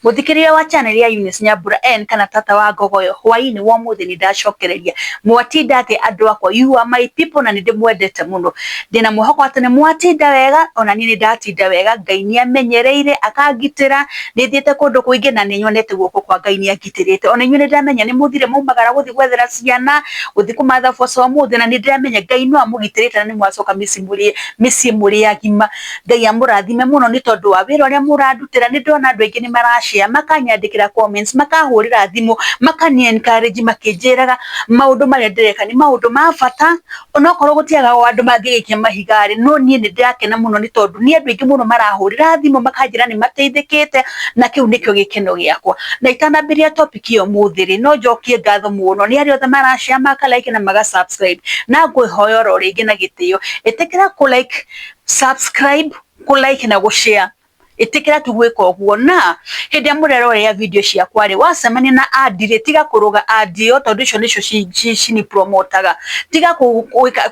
Muthikiria wa channel ya Eunice Nyambura N kana tata wa Ngogoyo hwaini wa muthi ni ndacokereria mwatinda ati andu akwa you are my people na ndimwendete muno ndina muhoko ati ni mwatinda wega ona ni ndatinda wega Ngai ni amenyereire akangitira nithiete kundu kuingi na ninyonete guoko kwa Ngai ni agitirite ona inyu ndamenya ni muthire maumagara guthi gwethera ciana guthi kumatha foso wa muthi na ndamenya Ngai no amugitirite na ni mwacoka misi muri agima Ngai amurathime muno ni tondu wa wira uria murandutira ni ndona andu aingi ni marashare makanyandikira comments makahurira thimu makani encourage makinjiraga maundu maria ndireka ni maundu ma bata onokorwo gutiaga andu mangigikia mahigari no nie ni ndirakena muno ni tondu ni andu aingi muno marahurira thimu makanjira ni mateithikite na kiu nikio gikeno giakwa na itanambiria topic iyo muthiri no njokie ngatho muno ni ari othe marashare makalike na magasubscribe na ngwihoya ro ringi na gitio itikira ku like subscribe ku like na go share itikira tugweka oguo na hindi amurero ya video ciakwa ri wacemania na adire tiga kuruga adio tondu icio nicio cini promotaga tiga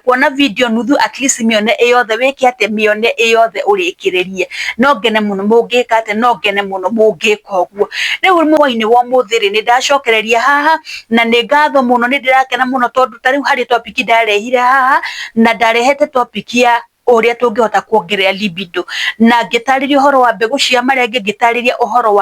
kuona video nuthu at least mione eyothe wiki ate mione eyothe urikiririe no ngene muno mungika ate no ngene muno mungika oguo riu mwaini wa muthiri ni ndacokereria haha na ni ngatho muno ni ndirakena muno tondu tariu hari topic ndarehire haha na ndarehete topic ya uria tungihota kuongerera libido na ngitariria uhoro wa mbegu cia maria ngitariria uhoro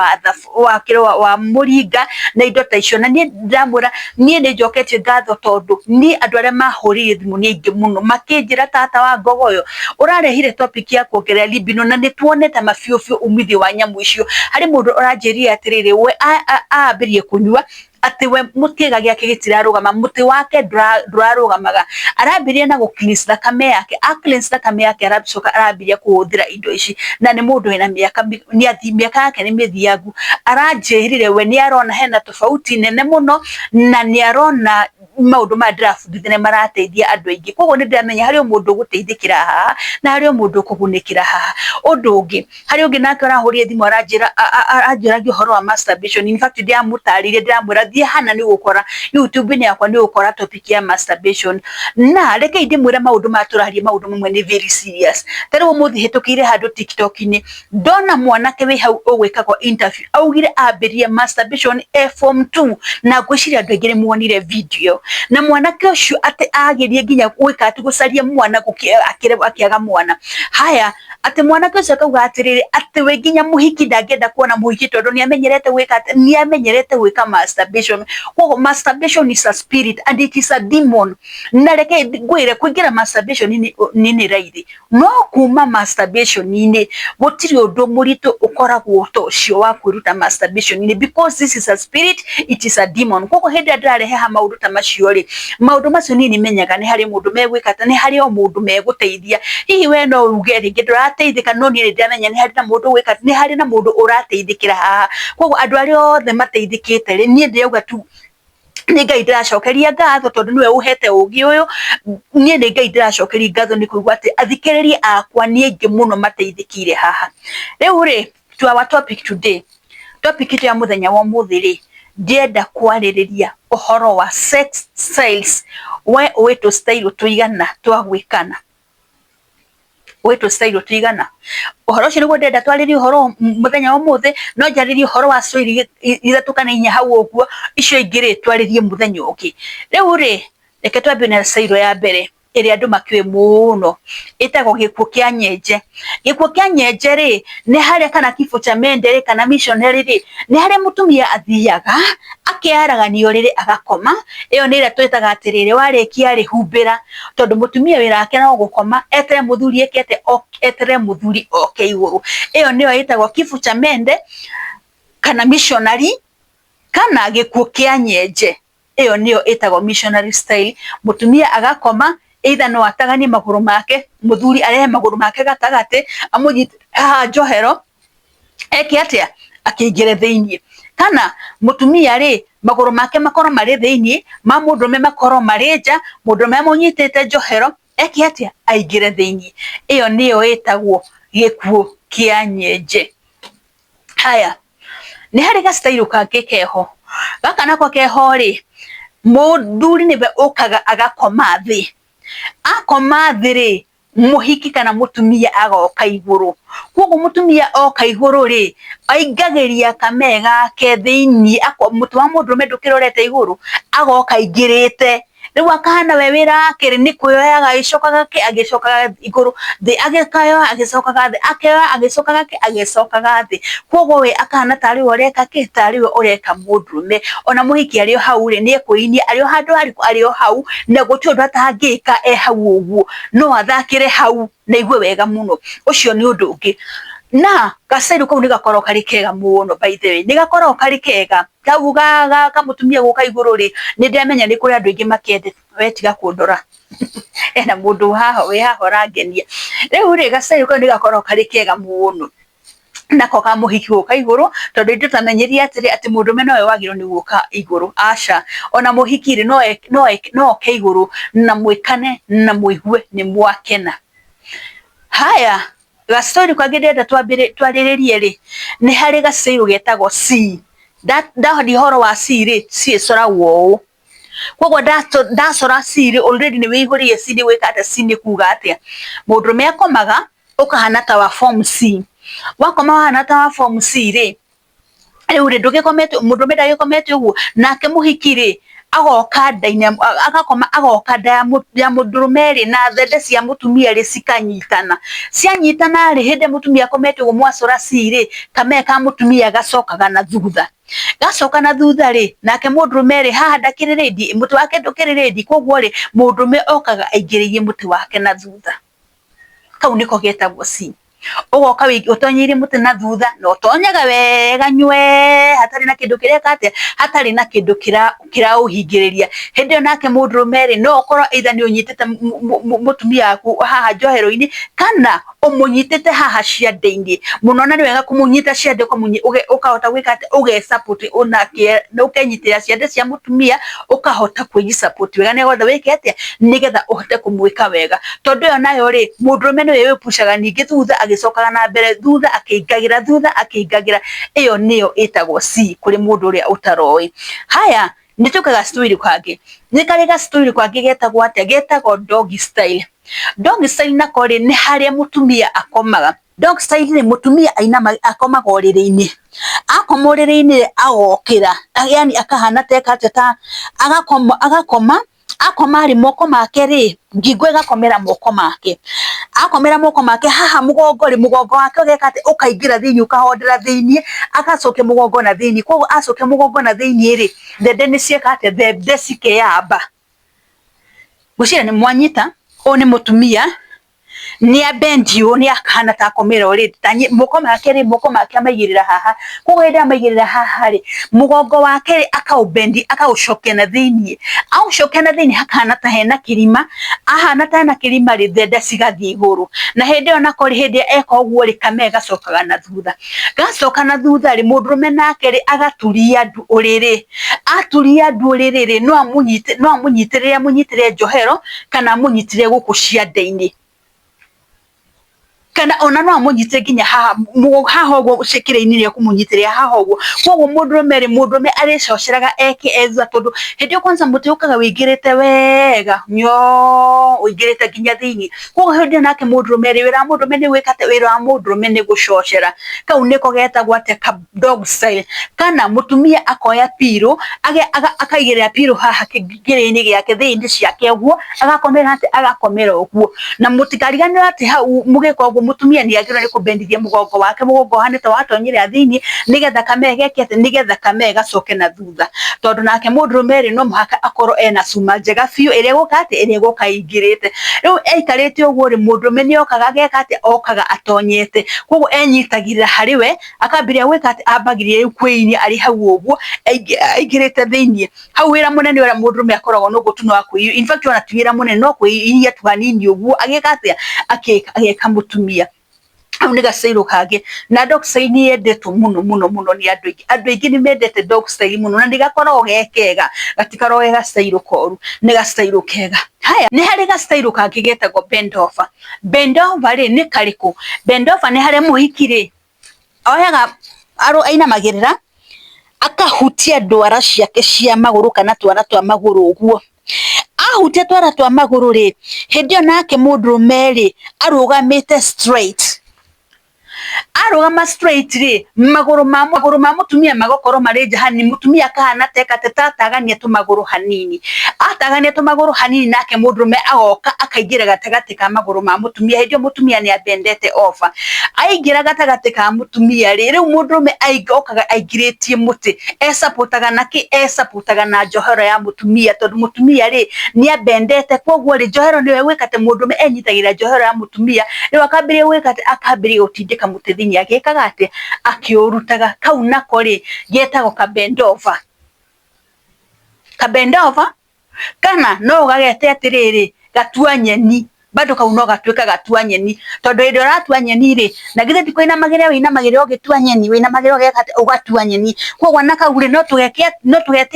wa muringa na indo ta icio na ni ndamura ni njoketie ngatho tondu ni andu aria mahurire thimu ni aingi muno makinjira tata wa Ngogoyo urarehire topic ya kuongerera libido na ni tuonete mafiofio umithio wa nyamu icio hari mundu uranjiria atiriri we aambirie kunyua ati we mutiga giake gitirarugama muti wake ndurarugamaga arambirie na cleanse thakame yake cleanse thakame yake arabicoka arambirie kuhuthira indo ici na ni mundu ina miaka ni athi miaka yake ni mithiangu aranjirire we ni arona hena tofauti nene muno na ni arona maundu ma ndirabuthithia marateithia andu aingi koguo ni ndamenya hari mundu guteithikira haha na hari mundu kugunikira haha undu ungi hari ungi nake arahurie thimu aranjira gihoro wa masturbation in fact ndiamutaririe ndiramwira thie hana ni gukora YouTube ni yakwa ni gukora topic ya masturbation na reke ndimwira maundu maturaharie maundu mamwe ni very serious tari umuthi hitukire handu TikTok ni ndona mwanake we hau ogwikagwo interview augire ambirie masturbation form 2 na gwiciria andu aingi ni muonire video na mwanake ucio ate agirie nginya gwika ati gucaria mwana akiaga mwana haya ati mwanake ucio akauga atiriri ati we nginya muhiki ndangenda kuona muhiki tondu ni amenyerete gwika masturbation koguo masturbation is a spirit and it is a demon na reke ngwire kuingira masturbation ni raithi no kuma masturbation ni gutiri undu muritu ukoragwo to cio wa kwiruta masturbation ni because this is a spirit it is a demon koguo hindi ndarehe ha maundu ta macio ri maundu macio ni menyaga ni hari mundu megwikata ni hari o mundu meguteithia hihi we no uge ringi ndurateithika no ni ndamenya ni hari na mundu gwikata ni hari na mundu urateithikira haha koguo andu aria othe mateithikite ri ni ndeuga tu ni Ngai ndiracokeria ngatho tondu niwe uhete ugi uyu ni Ngai ndiracokeria ngatho ni kuigwa ati athikiriria akwa ni aingi muno mateithikire haha riu ri to our topic today topic ya muthenya wa muthiri ndienda kwaririria uhoro wa sex styles we wetu style tuigana twagwikana wetu style tuigana uhoro ucio niguo ndenda twaririe uhoro muthenya wa muthi no njaririe uhoro wa story ithatukana inya hau uguo icio ingire twaririe muthenya ungi riu ri reke twambe na style ya mbere iri andu makiwe muno itagwo gikuo kia nyenje ri ni haria kana kifo cha mendere kana missionary ri ni haria mutumia athiaga akiaraganio riri agakoma iyo ni ira twitaga atiriri warikia ri humbira tondu mutumia wira ake no gukoma etere muthuri ekete etere muthuri oke iguru iyo niyo itagwo kifo cha mende kana missionary kana gikuo kia nyenje iyo niyo itagwo missionary style mutumia agakoma either no atagani maguru make muthuri arehe maguru make gatagate amunyite njohero eke atia akingire thiini kana mutumia ri maguru make makoro mari thiini ma mundume makoro mari nja mundume amunyitete njohero eke atia aingire thiini iyo niyo itagwo gikuo kia nyenje haya ni hari ga style kange keho gaka nako keho ri muthuri nibe okaga agakoma thi akoma thiri muhiki kana mutumia agoka iguru. Koguo mutumia oka iguru ri aingagiria kamega ke thiini mutu wa mundurume ndukirorete iguru agoka ingirite. Riu akahana we wira akiri ni kuyoyaga agicokaga agicokaga iguru thi agikayo agicokaga thi akeyoya agicokaga agicokaga thi. Koguo we akahana tari ureka tari ureka mundurume. Ona muhiki ario hau ri ni ekuinia ario handu ario hau na guti undu atangika hau uguo no athakire hau na igue wega muno. Ucio ni undu ungi. Na gasairu kau ni gakorwo kari kega muno by the way ni gakorwo kari kega kau kamutumia guka iguru ri ni ndamenya ni kuri andu ingi makende we tiga kundora ena mundu haha we haha rangenia. Riu ri gasairu kau ni gakorwo kari kega muno nako ka muhiki guka iguru tondu indu tamenyeria atiri ati mundume nowe wagirwo ni guka iguru. Aca ona muhiki ri no ke iguru na mwikane na muigue ni mwakena. Haya gastori kwa gideda twarirerie ri ni hari gasairu getagwo C ndahodi horo wa C ri C cora wo. Koguo ndacora C ri already ni wigurie C ni wikate C ni kuga atia mundurume akomaga ukahana ta wa form C. Wakoma wahana ta wa form C ri riu ri ndugikomete mundurume ndagikomete uguo nake muhiki ri agoka ndaine agakoma agoka nda ya mundurume ri na thende cia mutumia ri cikanyitana. Cianyitana ri hinde mutumia akomete uguo mwacora C ri kame ka mutumia gacokaga na thutha. Gacoka na thutha ri nake mundurume ri haha ndakiri ready mutu wake ndukiri ready. Koguo ri mundurume okaga aingiririe mutu wake na thutha. Kau niko getagwo C. Ugoka utonyirie mutu na thutha no tonyaga wega nywe hatari na kindu kiria kate hatari na kindu kira uhingiriria. Hindi nake mundurume ri no korwo either ni unyitete mutumia aku haha njohero-ini kana umunyitete haha ciande-ini muno. Na ni wega kumunyita ciande ukahota gwika uge support onake no ukenyitira ciande cia mutumia ukahota kwi support wega ni gwetha wike atia nigetha uhote kumwika wega. Tondu yo nayo ri mundurume ni we pushaga ningi thutha agicokaga na mbere thutha akiingagira thutha akiingagira. Iyo niyo itagwo C kuri mundu uria utaroi. Haya ni tukaga story kwangi ni kari ga story kwangi getagwo atia getagwo doggy style. Doggy style nako ri ni haria mutumia akomaga. Dog style ni mutumia aina akomaga uriri-ini akoma uriri-ini agokira yani akahana teka ta akoma ri moko make ri ngingo igakomera moko make akomera moko make haha mugongo ri mugongo wake ugekate ukaingira thiini ukahondera thiini agacoke mugongo na thiini. Koguo acoke mugongo na thiini ri thende ni ciekate thende cikeyamba. Gucira ni mwanyita o ni mutumia ni abendio ni akana ta komera uri tanyi moko make ri moko make amaigirira haha. Koguo ida amaigirira haha ri mugongo wake ri akaubendi akaucokia na thiini aucokia na thiini hakana ta hena kirima ahana ta na kirima ri thende cigathie iguru. Na hindi ona kori hindi eka uguo ri kame gacokaga na thutha. Gacoka na thutha ri mundurume nake ri agaturia ndu uriri aturia ndu uriri ri no amunyitire njohero kana amunyitire guku ciande-ini kana ona no amunyitire nginya haha uguo cikire-ini ria kumunyitire haha uguo. Koguo mundurume aricoceraga eke eza tondu hindi kwanza muti ukaga wingirite wega nyo wingirite nginya thiini. Koguo hindi nake mundurume ri wira mundurume ni wikate wira wa mundurume ni gucocera. Kau niko getagwo atia ka dog style kana mutumia akoya piro akaigirira piro haha kigiri-ini giake thiini ciake uguo agakomera ati agakomera uguo. Na mutikariganire ati hau mugika uguo mutumia ni agirwo ni kubendithia mugongo wake mugongo hanete watonyire thiini nigetha kame geke ati nigetha kame gacoke na thutha. Tondu nake mundurume ri no muhaka akorwo ena cuma njega biu iria guka ati iria guka ingirite. Riu eikarite uguo ri mundurume ni okaga geka ati okaga atonyete. Koguo enyitagirira hariwe akambiria gwika ati ambagiria riu kwiinia ari hau uguo aingirite thiini. Hau wira munene wira mundurume akoragwo no gutu no akui in fact ona tiwira munene no kwiinia tu hanini uguo agika ati ageka mutumia. Au ni gasairu kage na dog style ni yendetwo muno ni andu aingi ni mendete dog style muno na ndigakorwo gekega gatikaro wega style koru ni gastyle kega. Haya ni hari gastyle kage getagwo bend over. Bend over ri ni kariku bend over ni hari muhiki ri oyaga aro aina magirira akahutia ndwara ciake cia maguru kana twara twa maguru uguo ahutia twara twa maguru ri hindio nake mundurume ri arugamite straight, arugama straight ri maguru ma mutumia magokoro mari jahani, mutumia kahana teka tatagania tu maguru hanini, atagania tu maguru hanini nake mundurume agoka akaigira gatagati ka maguru ma mutumia. Hindio mutumia ni abendete ofa, aigira gatagati ka mutumia ri riu mundurume aigokaga aigiritie muti supportaga naki supportaga na njohero ya mutumia, tondu mutumia ri ni abendete. Koguo ri njohero niwe wikate mundurume enyitagira njohero ya mutumia, riu akambiria wikate akambiria gutindika muti thiini agikaga ati akiurutaga. Kau nako ri getagwo kabendova. Kabendova kana no gagete atiriri gatua nyeni, bado kau no gatuika gatua nyeni, tondu hindi uratua nyeni ri na githe ndiko ina magire wina magire ugitua nyeni wina magire ugekate ugatua nyeni. Koguo na kau ri no tugete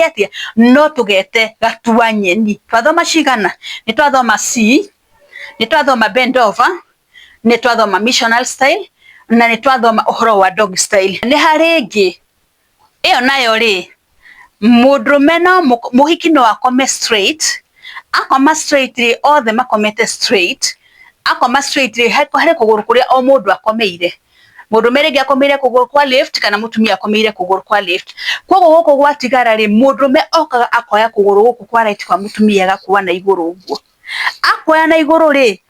atia, no tugete gatua nyeni. Twathoma cigana? Ni twathoma C, ni twathoma bendova, ni twathoma missional style, na ni twathoma uhoro wa dog style. Ni haringi iyo nayo ri mundurume no muhiki no akome straight, akoma straight ri othe makomete straight, akoma straight ri hari kuguru kuria o mundu akomeire. Mundurume ringi akomeire kuguru kwa left kana mutumia akomeire kuguru kwa left. Koguo guku gwatigara ri mundurume okaga akoya kuguru guku kwa right kwa mutumia agakuwa na iguru uguo. Akoya na iguru ri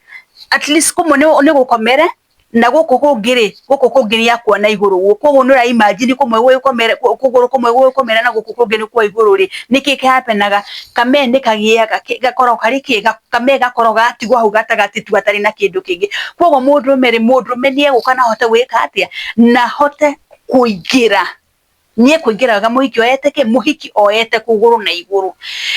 at least kumwe ni gukomere na guku kungiri yakwa na iguru guo. Koguo nura imagine kumwe gukomere kuguru kumwe gukomere na guku kungiri kwa iguru ri niki kihapenaga kame ni kagiaga gakoro kari kiga kame gakoro gatigwo hau gatagati tu atari na kindu kingi. Koguo mundurume ni eguka na hote gwika atia na hote kuingira, nie kuingiraga muhiki oyete muhiki oyete kuguru na iguru.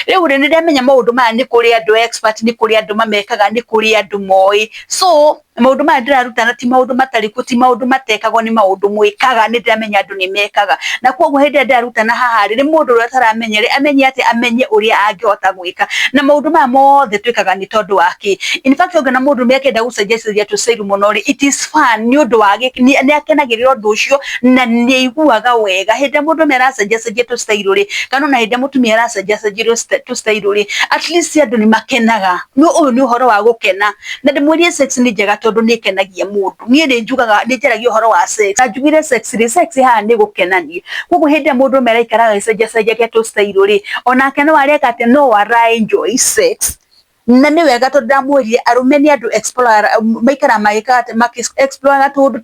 Riu ri ndiramenya maundu maya ni kuri andu expert, ni kuri andu mamekaga, ni kuri andu moi. So maundu maya ndirarutana ti maundu matariku, ti maundu matekagwo, ni maundu mwikaga. Ni ndiramenya andu ni mekaga, na koguo hindi ndirarutana haha ri mundu uria taramenya ri amenye ati amenye uria angihota gwika. Na maundu maya mothe twikaga ni tondu waki. In fact ogana mundu mekenda gucenjeria tusairu muno ri it is fun ni undu wagi ni akenagirira undu ucio na ni aiguaga wega hindi mundu meracenjeria tusairu ri kana na hindi mutumia aracenjeria tusairu ri at least andu ni makenaga. No uyu ni uhoro wa gukena, na ndimwirie sex ni njega tondu ni kenagia mundu. Nie ni njugaga ni njeragia uhoro wa sex, na njugire sex ha ni gukenania. Koguo hindi mundu meraikaraga icenjeria tusairu ri onake no areka ati no ara enjoy sex. Na ni wega tondu ndamwirire arume ni andu explore maikara magikate explore tundu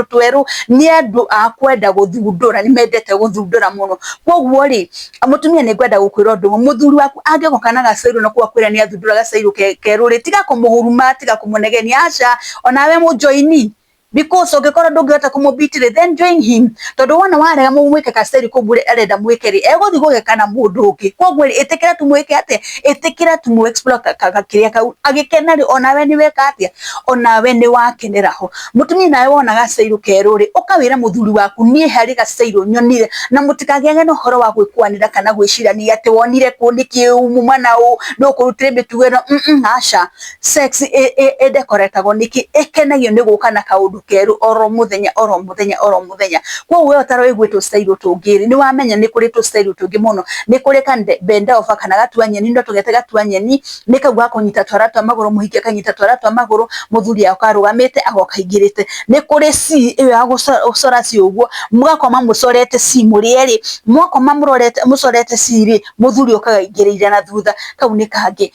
tweru ni andu akwenda guthundura, ni mendete guthundura muno. Koguo ri mutumia ni ngwenda gukwira undu muthuri waku angegoka na gacairu no kwakwira ni athundura gacairu keru ri tiga kumuhuruma, tiga kumunegenia. Aca onawe mujoini because ungikora ndungihota kumubitire then join him, tondu wona warega mwike gacairu kubure arenda mwike ri eguthi gugeka na mundu ungi. Koguo ri itikira tumwike ate, itikira tumu explore kiria kau agikena ri onawe ni weka atia, onawe ni wakeneraho. Mutumia nawe wona gacairu keru ri ukawira muthuri waku nie hari gacairu nyonire, na mutikagege no horo wa gwikwanira kana gwicirania ati wonire ku ni kiumu mwana u no kurutire mitugo no. Aca sex decoratagwo niki ikenagio ni guka na kaundu keru oro muthenya. Koguo we utaro igwitu style tungiri ni wamenya ni kuri tu style tungi muno, ni kuri kande bendova kana gatua nyeni ndo tugete gatua nyeni nikagwa kunyita twara twa maguru muhiki akanyita twara twa maguru muthuri akarugamite agokaigirite. Ni kuri si iyo ya gucora si uguo mugakoma mucorete si murieri mwakoma mucorete siri muthuri ukagaigirira na thutha. Kau ni kangi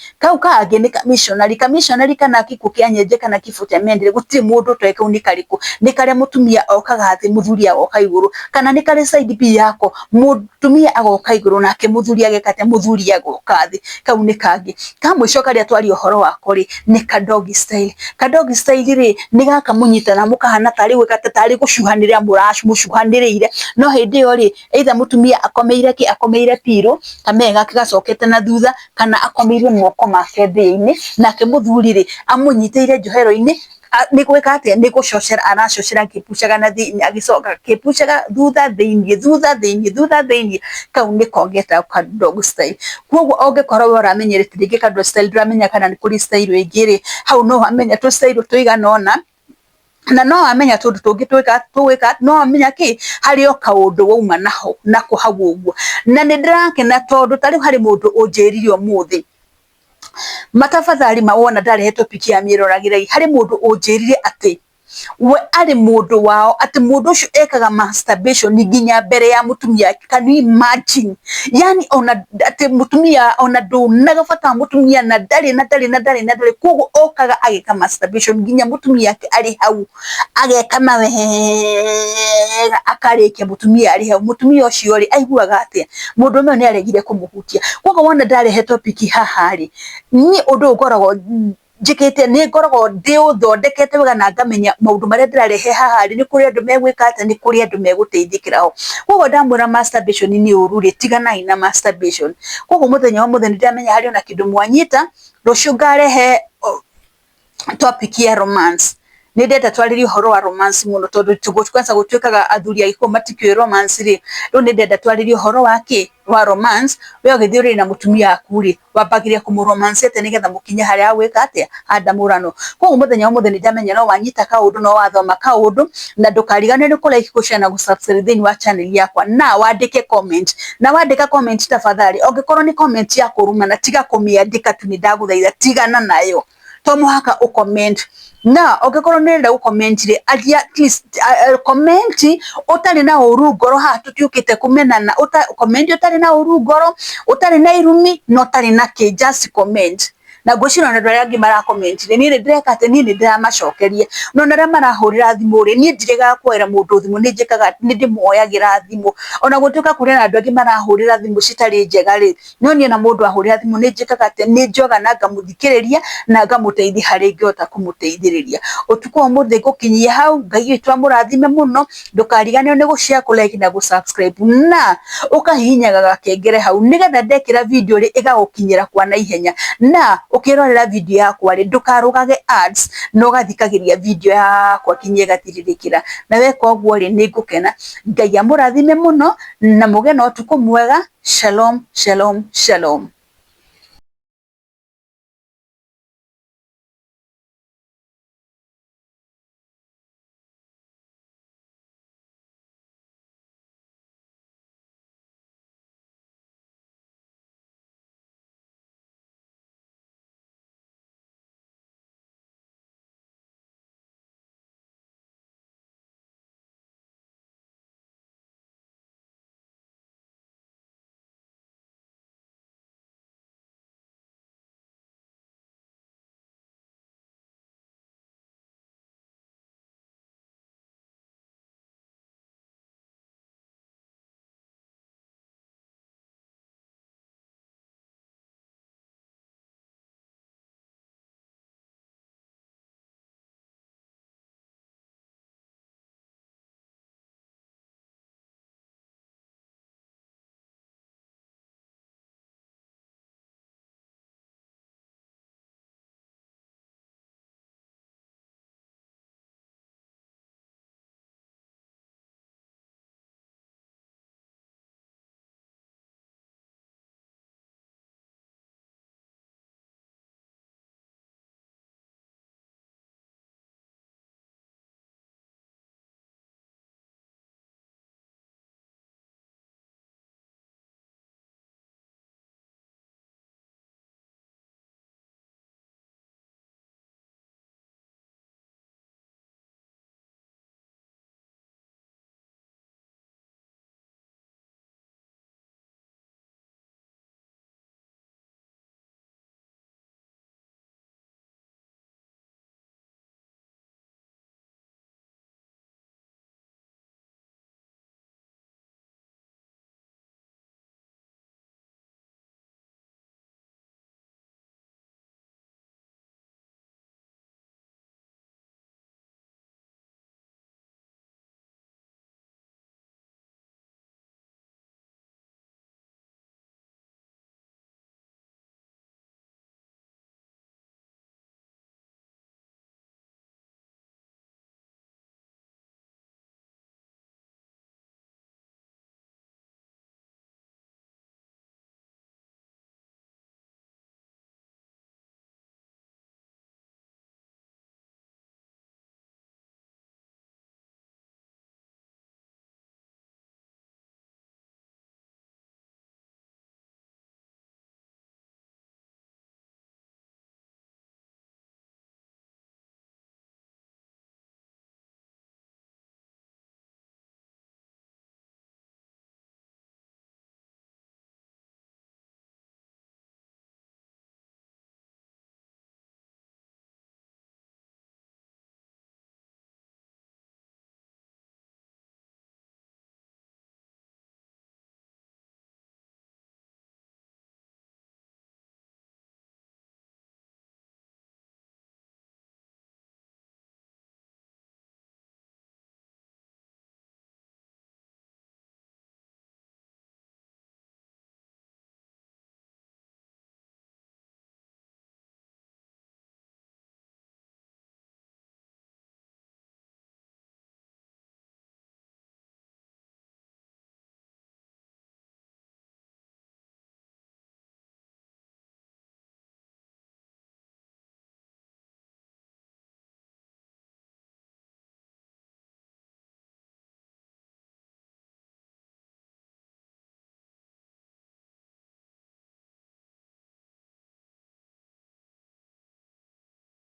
ni missionary kana kiku kianyeje kana kifute mendire guti mundu tweke unika ni kare mutumia okaga athi muthuri agoka iguru, kana ni kare side B yako mutumia agoka iguru nake muthuri agekate muthuri agoka athi. Kau ni kangi kamwico karia twari uhoro wako ri ni ka dog style. Ka dog style ri ni gaka munyita na mukahana tari gwikate tari gucuhanira mucuhanirire no hindi yo ri either mutumia akomeire piro kamega kigacokete na thutha, kana akomeire mwoko make thiini nake muthuri ri amunyiteire njohero-ini ni gwika atia ni gucocera aracocera kipucaga na thiini agicoka kipucaga thutha thiini. Kau ni kogeta ka dog style. Koguo ongekorwo we uramenyerete ringi ka dog style ndramenya kana ni kuri style ingiri hau no amenya tu style tuiganona na no amenya tundu tungi twika no amenya ki hari o kaundu wauma naho nako hau uguo. Na ni ndirakena tondu tari hari mundu unjiririo muthi matafadhali mawona ndarehe topic ya miroragire hari mundu unjirire ati we ari mundu wao ati mundu ucio ekaga masturbation nginya mbere ya mutumia. Can you imagine? Yani ona ati mutumia ona do nagafata mutumia na ndari kogo okaga ageka masturbation nginya mutumia ari hau ageka nawe akareke mutumia ari hau mutumia ucio ri aiguaga ati mundu no ni aregire kumuhutia. Kogo wona ndarehe topic hahari ni undu ukoragwo jikete ni ngoragwo ndi uthondekete wega na ngamenya maundu maria ndirarehe haha ni kuri andu megwika ate ni kuri andu meguteithikiraho. Koguo ndamwira masturbation ni ururi tiganai na masturbation. Koguo muthenya wa muthenya ndamenya hari ona kindu mwanyita rucio ngarehe topic ya romance. Ni ndeta twaririe horo wa romance muno tondu tugukwanza gutwikaga athuri aiko matikio romance ri ro ni ndeta twaririe horo wake wa romance we ogithiri na mutumia akuri wabagiria kumuromance ate nigetha mukinya haria gwika ate andamurano. Koguo muthenya wa muthenya ndamenya no wanyita kaundu no wathoma kaundu na ndukarigane ni kulike kushare na gusubscribe thini wa channel yakwa na wandike comment na wandika comment tafadhali ongikorwo ni comment ya kuruma na tiga kumiandika tu ni ndaguthaitha tigana nayo to muhaka ucomment na ogekorwo nenda ucomment ri at least comment utari na urugoro ha tutiukite kumenana comment utari na urugoro utari na irumi no utari na ke just comment na gucira na ndwara ngi mara comment ni ndireka ate ni ndira macokerie no ndara marahurira thimu ri ni ndirega kwera mundu thimu ni njikaga ni ndimoyagira thimu ona gutuka kuri na andu angi marahurira thimu citari njega ri no ni na mundu ahurira thimu ni njikaga ate ni njoga na ngamuthikiriria na ngamuteithi hari ngiota kumuteithiriria utuko wa muthe gukinyia hau ngai witu amurathime muno ndukarigane ni gushare like na gusubscribe na ukahihinyaga gakengere hau nigetha ndekira video ri igagukinyira kwa na ihenya na ukirorera video yakwa ri ndukarugage ads no gathikagiria video yakwa kinye gatiririkira na weka uguo ri ni ngukena. Ngai amurathime muno na muge no tuko mwega. Shalom shalom shalom.